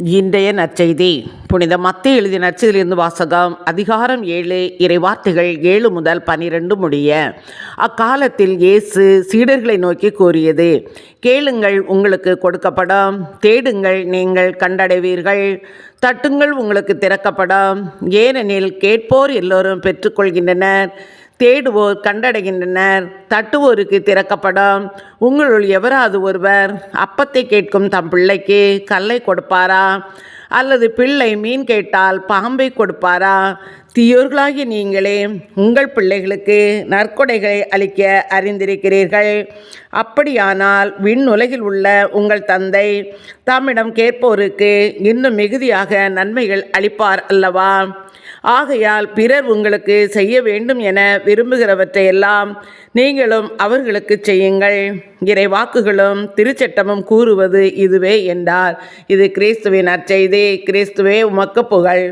இன்றைய நற்செய்தி புனித மத்தேயு எழுதிய நற்செய்தியிலிருந்து வாசகம். அதிகாரம் 7, இறைவார்த்தைகள் 7 முதல் 12 முடிய. அக்காலத்தில் இயேசு சீடர்களை நோக்கி கூறியது: கேளுங்கள், உங்களுக்கு கொடுக்கப்படும்; தேடுங்கள், நீங்கள் கண்டடைவீர்கள்; தட்டுங்கள், உங்களுக்கு திறக்கப்படும். ஏனெனில் கேட்போர் எல்லோரும் பெற்றுக்கொள்கின்றனர், தேடுவோர் கண்டடைகின்றனர், தட்டுவோருக்கு திறக்கப்படும். உங்களுள் எவராது ஒருவர் அப்பத்தை கேட்கும் தம் பிள்ளைக்கு கல்லை கொடுப்பாரா? அல்லது பிள்ளை மீன் கேட்டால் பாம்பை கொடுப்பாரா? தீயோர்களாகிய நீங்களே உங்கள் பிள்ளைகளுக்கு நற்கொடைகளை அளிக்க அறிந்திருக்கிறீர்கள். அப்படியானால் விண்ணுலகில் உள்ள உங்கள் தந்தை தம்மிடம் கேட்போருக்கு இன்னும் மிகுதியாக நன்மைகள் அளிப்பார் அல்லவா? ஆகையால் பிறர் உங்களுக்கு செய்ய வேண்டும் என விரும்புகிறவற்றையெல்லாம் நீங்களும் அவர்களுக்கு செய்யுங்கள். இறைவாக்குகளும் திருச்சட்டமும் கூறுவது இதுவே என்றார். இது கிறிஸ்துவின் நற்செய்தி. கிறிஸ்துவே, உமக்கு புகழ்.